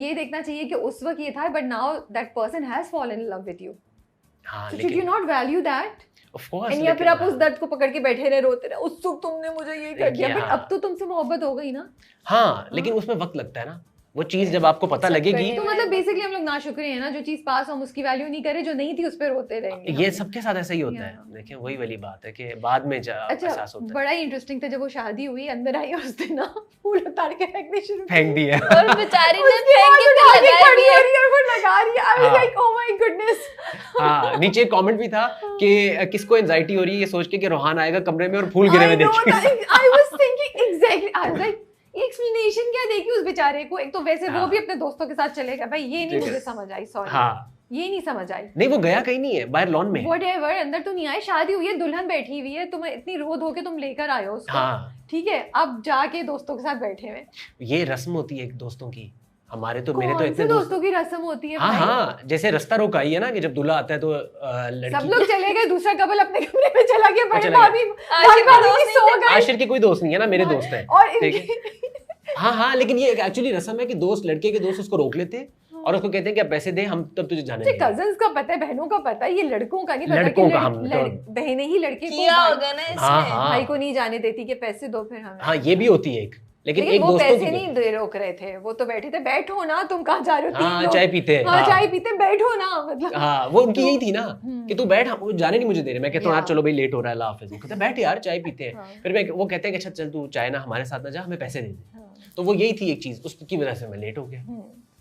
ये देखना चाहिए कि उस वक्त ये था but now that person has fallen in love with you, हाँ, so should you not value that? Of course, या फिर आप उस दर्द को पकड़ के बैठे रहे, रोते रहे, उस सुख तुमने मुझे ये कर दिया, बट अब तो तुमसे मोहब्बत हो गई ना। हाँ, लेकिन उसमें वक्त लगता है ना, वो चीज जब आपको पता लगेगी। तो मतलब बेसिकली हम लोग नाशुक्र हैं ना, जो चीज पास हम उसकी वैल्यू नहीं करे, जो नहीं थी उस पे रोते रहेंगे। ये सबके साथ ऐसा ही होता है। देखिए वही वाली बात है कि बाद में एहसास होता है। बड़ा ही इंटरेस्टिंग था जब वो शादी हुई, अंदर आई और उसने ना फूल उतार के फेंकने शुरू फेंक दिया और बेचारी ने फेंक के लगा रही है और वो लगा रही है। I was like oh my goodness. हाँ, नीचे एक कमेंट भी था कि किसको एंजाइटी हो रही है ये सोच के कि रोहान आएगा कमरे में और फूल गिरे हुए देखेगा। I was thinking exactly, I was like explanation क्या देगी उस बेचारे को। एक तो वैसे वो भी अपने दोस्तों के साथ चलेगा, भाई ये नहीं मुझे समझ आई, सॉरी। हाँ, ये नहीं समझ आई। नहीं, वो गया कहीं नहीं है, बाहर लॉन में। व्हाटएवर, अंदर तो नहीं आए, शादी हुई है, दुल्हन बैठी हुई है, तुम इतनी रो धो के तुम लेकर आए हो उसको। हाँ, ठीक है, अब जाके दोस्तों के साथ बैठे हुए। ये रस्म होती है एक दोस्तों की। हमारे तो मेरे तो इतने दोस्तों की रस्म होती है। हाँ हाँ, जैसे रास्ता रोक आई है ना कि जब दूल्हा आता है तो लड़की सब लोग चले गए, दूसरा कपल अपने कमरे में चला गया, बड़े भाभी आशिर की कोई दोस्त नहीं है ना, मेरे दोस्त है। हाँ हाँ, लेकिन ये एक रस्म है कि दोस्त, लड़के के दोस्त उसको रोक लेते हैं और उसको कहते हैं कि आप पैसे दे, हम तब तुझे जाने देंगे। कजन्स का पता है, बहनों का पता है, ये लड़कों का नहीं पता। लड़कों का हम बहनें ही लड़के को होगा ना इसमें, भाई को नहीं जाने देती कि पैसे दो फिर हमें। हाँ, ये भी होती है एक, लेकिन एक वो दोस्तों पैसे नहीं दे रोक रहे थे, वो तो बैठे थे, बैठो ना, तुम कहाँ जा रहे हो? हाँ, चाय पीते हैं। हाँ, चाय पीते, बैठो ना, मतलब हाँ, वो उनकी यही थी ना कि तू बैठ, वो जाने नहीं मुझे दे रहे। मैं कहता हूँ यार चलो भाई लेट हो रहा है, अल्लाह हाफिज़। वो कहते हैं बैठ यार चाय पीते हैं। फिर मैं वो कहते हैं कि अच्छा चल तू चाय ना हमारे साथ ना जा, हमें पैसे दे दे। तो वो यही थी एक चीज, उसकी वजह से मैं लेट हो गया।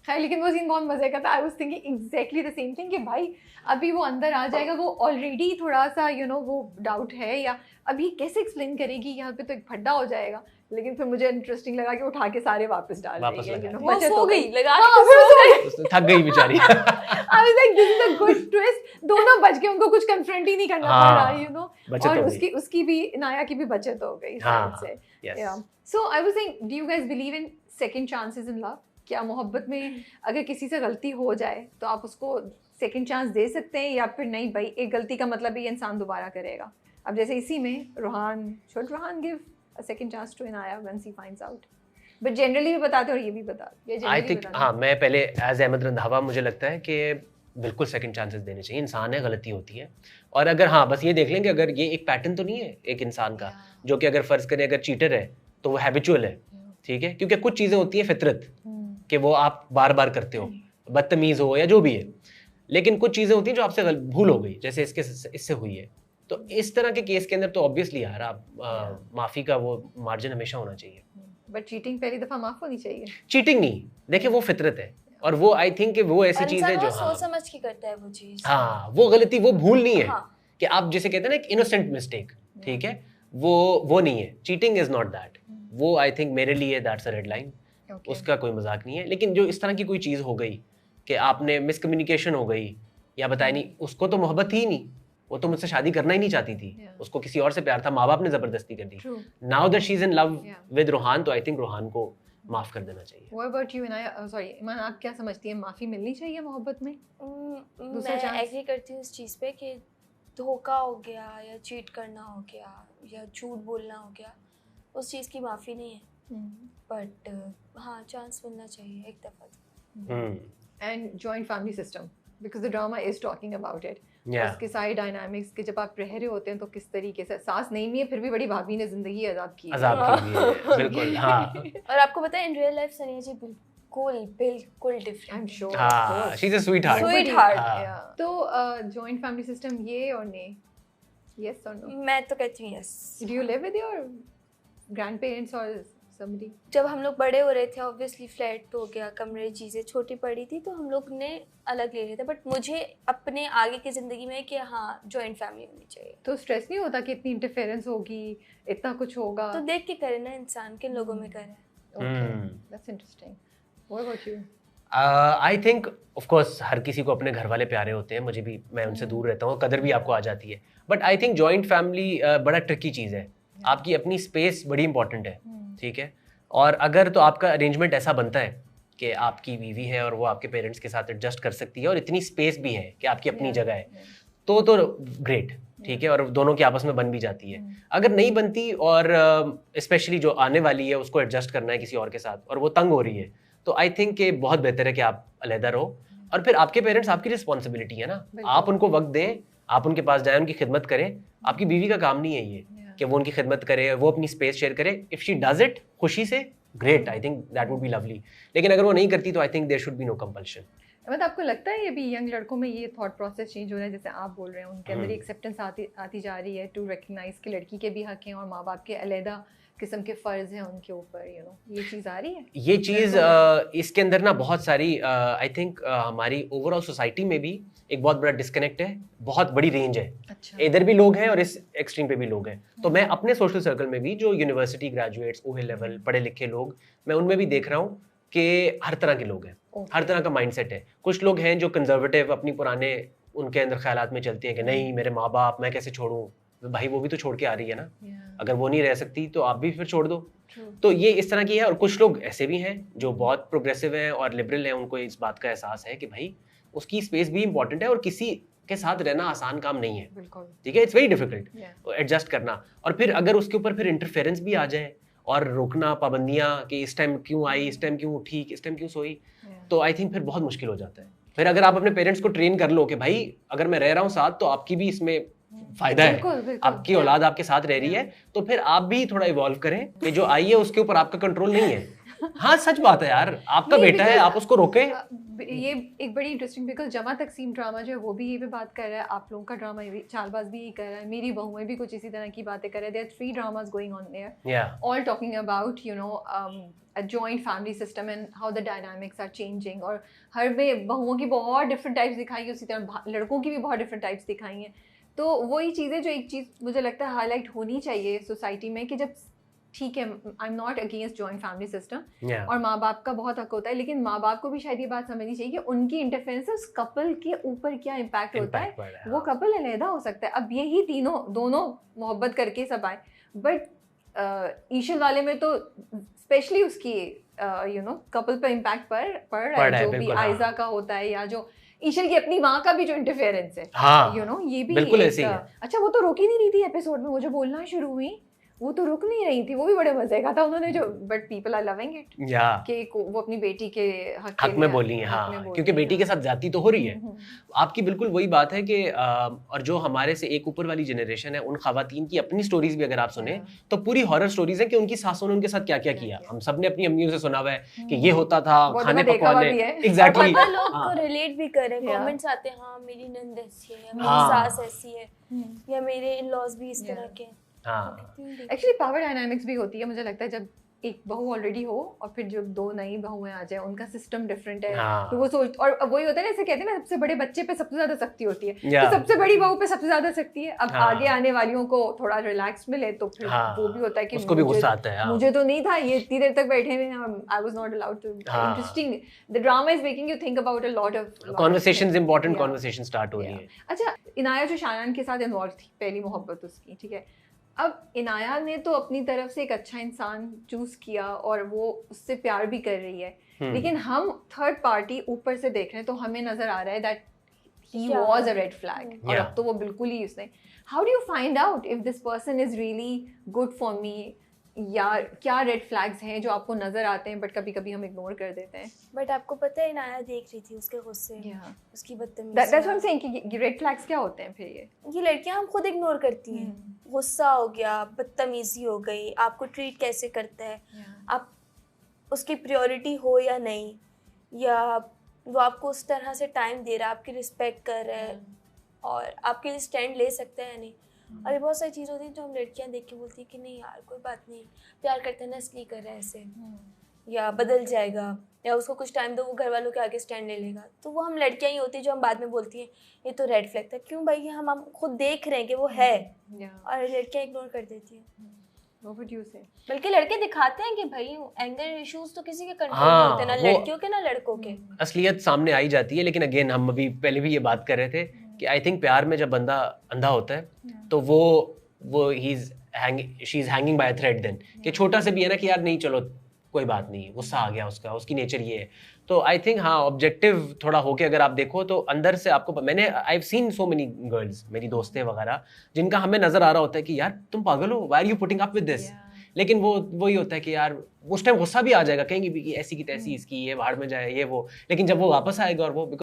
खैर, लेकिन वो सीन बहुत मजे का था। I was thinking exactly the same thing कि भाई अभी वो अंदर आ जाएगा, वो ऑलरेडी थोड़ा सा वो डाउट है, या अभी कैसे एक्सप्लेन करेगी, यहाँ पे तो एक फड्डा हो जाएगा। लेकिन फिर मुझे इंटरेस्टिंग लगा कि उठा के सारे वापस डाल देंगे, बचत हो गई, लगा थक गई बेचारी। I was like this is a good twist, दोनों बच गए, उनको कुछ कन्फ्रंट ही नहीं करना पड़ा, और उसकी भी, नाया की भी बचत हो गई से। So I was saying, do you guys believe in second chances in love? क्या मोहब्बत में अगर किसी से गलती हो जाए तो आप उसको सेकंड चांस दे सकते हैं, या फिर नहीं भाई एक गलती का मतलब ही इंसान दोबारा करेगा? अब जैसे इसी में Rohan, should Rohan give a second chance to Inaya once he finds out? But generally भी बताते और ये भी बताते। आई थिंक हाँ, मैं पहले एज अहमद रंधावा मुझे लगता है कि बिल्कुल सेकंड चांसेस देने चाहिए। इंसान है, गलती होती है, और अगर हाँ बस ये देख लेंगे अगर ये एक पैटर्न तो नहीं है एक इंसान का, जो कि अगर फर्ज करें अगर चीटर है तो वो हैबिचुअल है, ठीक है, क्योंकि कुछ चीज़ें होती हैं फितरत कि वो आप बार बार करते हो, बदतमीज हो या जो भी है, लेकिन कुछ चीज़ें होती हैं जो आपसे भूल हो गई, जैसे इससे हुई है। तो इस तरह के केस के अंदर तो ऑब्वियसली यार आप माफ़ी का वो मार्जिन हमेशा होना चाहिए। बट चीटिंग पहली दफ़ा माफ़ होनी चाहिए। चीटिंग नहीं, देखिए वो फितरत है, और वो आई थिंक कि वो ऐसी चीज़ है जो सोच समझ के करता है वो चीज़। हाँ, वो गलती, वो भूल नहीं है कि आप जैसे कहते हैं ना एक इनोसेंट मिस्टेक, ठीक है, वो नहीं है। Cheating is not that. वो आई थिंक मेरे लिए दैट्स अ रेड लाइन, उसका कोई मजाक नहीं है। लेकिन जो इस तरह की कोई चीज़ हो गई कि आपने मिसकम्युनिकेशन हो गई या बताया नहीं, उसको तो मोहब्बत ही नहीं, वो तो मुझसे शादी करना ही नहीं चाहती थी, उसको किसी और से प्यार था, माँ बाप ने जबरदस्ती कर दी। Now that she is in love with Rohan, तो आई थिंक रोहान को माफ कर देना चाहिए। What about you, Inaya? Sorry Iman, आप क्या समझती हैं, माफी मिलनी चाहिए मोहब्बत में? मैं एग्री करती हूँ इस चीज़ पे कि धोखा हो गया या चीट करना हो गया या झूठ बोलना हो गया, उस चीज़ की माफ़ी नहीं है, बट हाँ चांस मिलना चाहिए एक दफ़ा। And joint family system, because the drama is talking about it. उसके सारे डायनामिक्स के जब आप रह रहे होते हैं तो किस तरीके से, सास नहीं भी है फिर भी बड़ी भाभी ने जिंदगी आजाद की है। बिल्कुल हाँ। और आपको पता है इन रियल लाइफ सनिया जी बिल्कुल डिफरेंट। आई एम श्योर, हाँ, शी इज अ स्वीटहार्ट। तो जॉइंट फैमिली सिस्टम ये और नहीं, यस और नो? मैं तो कहती हूँ yes. Do you live with your grandparents और somebody? जब हम लोग बड़े हो रहे थे ऑब्वियसली फ्लैट हो गया, कमरे, चीज़ें छोटी पड़ी थी तो हम लोग ने अलग ले लिए थे, बट मुझे अपने आगे की ज़िंदगी में कि हाँ जॉइंट फैमिली होनी चाहिए। तो स्ट्रेस नहीं होता कि इतनी इंटरफेरेंस होगी, इतना कुछ होगा? तो देख के करे ना इंसान, किन लोगों में करे। That's interesting. What about you? I think of course हर किसी को अपने घर वाले प्यारे होते हैं, मुझे भी, मैं उनसे दूर रहता हूँ, कदर भी आपको आ जाती है, but I think joint family बड़ा ट्रिकी चीज़ है। आपकी अपनी स्पेस बड़ी इंपॉर्टेंट है, ठीक है, और अगर तो आपका अरेंजमेंट ऐसा बनता है कि आपकी बीवी है और वो आपके पेरेंट्स के साथ एडजस्ट कर सकती है और इतनी स्पेस भी है कि आपकी अपनी जगह है, तो ग्रेट, ठीक है, और दोनों की आपस में बन भी जाती है। अगर नहीं बनती और स्पेशली जो आने वाली है उसको एडजस्ट करना है किसी और के साथ और वो तंग हो रही है, तो आई थिंक कि बहुत बेहतर है कि आप अलहदा रहो, और फिर आपके पेरेंट्स आपकी रिस्पॉन्सिबिलिटी है ना, आप उनको वक्त दें, आप उनके पास जाएं, उनकी खिदमत करें। आपकी बीवी का काम नहीं है ये कि वो उनकी खिदमत करे, वो अपनी स्पेस शेयर करे। इफ शी डज इट खुशी से, great, I think that would be lovely. लेकिन अगर वो नहीं करती तो I think there should be no compulsion. मतलब आपको लगता है ये भी यंग लड़कों में ये थॉट प्रोसेस चेंज हो रहा है, जैसे आप बोल रहे हैं उनके अंदर एक्सेप्टेंस आती जा रही है टू रिकग्नाइज कि लड़की के भी हक हैं और माँ बाप के अलहदा किस्म के फ़र्ज़ हैं उनके ऊपर, यू नो, ये चीज़ आ रही है? ये चीज़ इसके अंदर ना बहुत सारी आई थिंक हमारी ओवरऑल सोसाइटी में भी एक बहुत बड़ा डिस्कनेक्ट है, बहुत बड़ी रेंज है। अच्छा। इधर भी लोग हैं और इस एक्सट्रीम पे भी लोग हैं। तो मैं अपने सोशल सर्कल में भी जो यूनिवर्सिटी ग्रेजुएट्स, ओए लेवल पढ़े लिखे लोग, मैं उनमें भी देख रहा हूँ कि हर तरह के लोग हैं, हर तरह का माइंडसेट है। कुछ लोग हैं जो कंजर्वेटिव, अपनी पुराने उनके अंदर ख्यालात में चलते हैं कि नहीं मेरे माँ बाप, मैं कैसे छोड़ूं, भाई वो भी तो छोड़ के आ रही है ना, अगर वो नहीं रह सकती तो आप भी फिर छोड़ दो। तो ये इस तरह की है। और कुछ लोग ऐसे भी हैं जो बहुत प्रोग्रेसिव हैं और लिबरल हैं, उनको इस बात का एहसास है कि भाई उसकी स्पेस भी इंपॉर्टेंट है और किसी के साथ रहना आसान काम नहीं है, ठीक है, इट्स वेरी डिफिकल्ट एडजस्ट करना। और फिर अगर उसके ऊपर फिर इंटरफेरेंस भी आ जाए और रोकना, पाबंदियां कि इस टाइम क्यों आई, इस टाइम क्यों उठी, इस टाइम क्यों सोई, तो आई थिंक फिर बहुत मुश्किल हो जाता है। फिर अगर आप अपने पेरेंट्स को ट्रेन कर लो कि भाई अगर मैं रह रहा हूँ साथ तो आपकी भी इसमें फायदा है, आपकी औलाद आपके साथ रह रही है, तो फिर आप भी थोड़ा इवॉल्व करें कि जो आई है उसके ऊपर आपका कंट्रोल नहीं है। हाँ सच बात है यार, आपका बेटा है, आप उसको रोके। ये एक बड़ी इंटरेस्टिंग, बिकॉज जमा तकसीम ड्रामा जो है वो भी ये भी बात कर रहा है, आप लोगों का ड्रामा भी, चालबाज भी ये कर रहा है, मेरी बहुएं भी कुछ इसी तरह की बातें कर रहे हैं। There are 3 dramas going on there, all talking about, you know, a joint family system and how the dynamics are changing। और हर में बहुओं की बहुत डिफरेंट टाइप्स दिखाई है, उसी तरह लड़कों की भी बहुत डिफरेंट टाइप्स दिखाई हैं। तो वही चीज़ें जो एक चीज़ मुझे लगता है हाईलाइट होनी चाहिए सोसाइटी में कि जब ठीक है, I am not against joint family system और माँ बाप का बहुत हक होता है, लेकिन माँ बाप को भी शायद ये बात समझनी चाहिए कि उनकी इंटरफेरेंस से उस कपल के ऊपर क्या इम्पैक्ट होता है। वो कपल अलहदा हो सकता है, अब यही दोनों मोहब्बत करके सब आए, बट ईशल वाले में तो स्पेशली उसकी यू नो कपल पर इम्पैक्ट पड़ रहा है, जो भी आयजा का होता है या जो ईशल की अपनी माँ का भी जो इंटरफेरेंस है, यू नो, ये भी बिल्कुल ऐसे ही है। अच्छा, वो तो रोक ही नहीं रही थी एपिसोड में, वो जो बोलना शुरू हुई वो तो रुक नहीं रही थी, वो भी बड़े मजे का था उन्होंने जो, but people are loving it कि वो अपनी बेटी के हक में बोली है। हाँ, क्योंकि बेटी के साथ जाती तो हो रही है। आपकी बिल्कुल वही बात है कि और जो हमारे से एक ऊपर वाली जनरेशन है, उन खवातीन की अपनी स्टोरीज भी अगर आप सुने तो पूरी हॉरर स्टोरीज है कि उनकी सासों ने उनके साथ क्या क्या किया। हम सबने अपनी अम्मियों से सुना हुआ है कि ये होता था, खाने पकवाने, एग्जैक्टली, लोग तो रिलेट भी कर रहे हैं, कमेंट्स आते हैं, हाँ मेरी नंद ऐसी है, मेरी सास ऐसी है, या मेरे इन-लॉज भी इस तरह के। हाँ, एक्चुअली पावर डायनामिक्स भी होती है, मुझे लगता है जब एक बहू ऑलरेडी हो और फिर जब 2 नई बहुएं आ जाए, उनका सिस्टम डिफरेंट है। हाँ। तो वो सोच, और वही होता है ना, ऐसे कहते हैं ना, सबसे बड़े बच्चे पे सबसे ज्यादा सख्ती होती है, तो सबसे बड़ी बहू पे सबसे ज्यादा सख्ती है। अब आगे आने वालियों को थोड़ा रिलैक्स मिले तो फिर वो भी होता है कि उसको भी गुस्सा आता है, मुझे तो नहीं था, ये इतनी देर तक बैठे हुए हैं, I was not allowed to. Interesting, the drama is making you think about a lot of conversations, important conversation start हो रही है। अच्छा, इनाया जो शायान के साथ इन्वॉल्व थी, पहली मोहब्बत उसकी, ठीक है, अब इनाया ने तो अपनी तरफ से एक अच्छा इंसान चूज किया और वो उससे प्यार भी कर रही है, लेकिन हम थर्ड पार्टी ऊपर से देख रहे हैं तो हमें नजर आ रहा है that he was a red flag, और अब तो वो बिल्कुल ही उसने। How do you find out if this person is really good for me, या क्या रेड फ्लैग्स हैं जो आपको नजर आते हैं बट कभी कभी हम इग्नोर कर देते हैं? बट आपको पता है इनाया देख रही थी उसके गुस्से, उसकी बदतमीजी, that's what I am saying कि रेड फ्लैग्स क्या होते हैं फिर? ये लड़कियां हम खुद इग्नोर करती हैं। गुस्सा हो गया, बदतमीजी हो गई, आपको ट्रीट कैसे करता है, आप उसकी प्रायोरिटी हो या नहीं, या वो आपको उस तरह से टाइम दे रहा है, आपकी रिस्पेक्ट कर रहा है और आपके लिए स्टैंड ले सकता है या नहीं। और ये बहुत सारी चीज़ होती हैं जो हम लड़कियां देख के बोलती हैं कि नहीं यार कोई बात नहीं, प्यार करते हैं ना इसलिए कर रहा है ऐसे, या बदल जाएगा, या उसको कुछ टाइम दो वो घर वालों के आगे स्टैंड ले लेगा। तो वो हम लड़कियां ही होती हैं जो हम बाद में बोलती हैं ये तो रेड फ्लैग था। क्यों भाई, हम खुद देख रहे हैं कि वो है, और लड़कियां इग्नोर कर देती हैं। बल्कि लड़के दिखाते हैं कि भाई एंगर इश्यूज तो किसी के कंट्रोल में होते हैं, ना लड़कियों के ना लड़कों के, असलियत सामने आई जाती है। लेकिन अगेन हम अभी पहले भी ये बात कर रहे थे कि आई थिंक प्यार में जब बंदा अंधा होता है तो वो she is hanging by a thread then, कि छोटा से भी है ना कि यार नहीं चलो कोई बात नहीं, गुस्सा आ गया उसका, उसकी नेचर ये है। तो आई थिंक हाँ, ऑब्जेक्टिव थोड़ा होके अगर आप देखो तो अंदर से आपको, मैंने I have seen so many girls, मेरी दोस्तें वगैरह, जिनका हमें नजर आ रहा होता है कि यार तुम पागल हो, why are you putting up with this, लेकिन वो वही होता है कि यार उस टाइम गुस्सा भी आ जाएगा, कहेंगे भी कि ऐसी की तैसी इसकी, ये बाहर में जाए, ये वो, लेकिन जब वो वापस आएगा और वो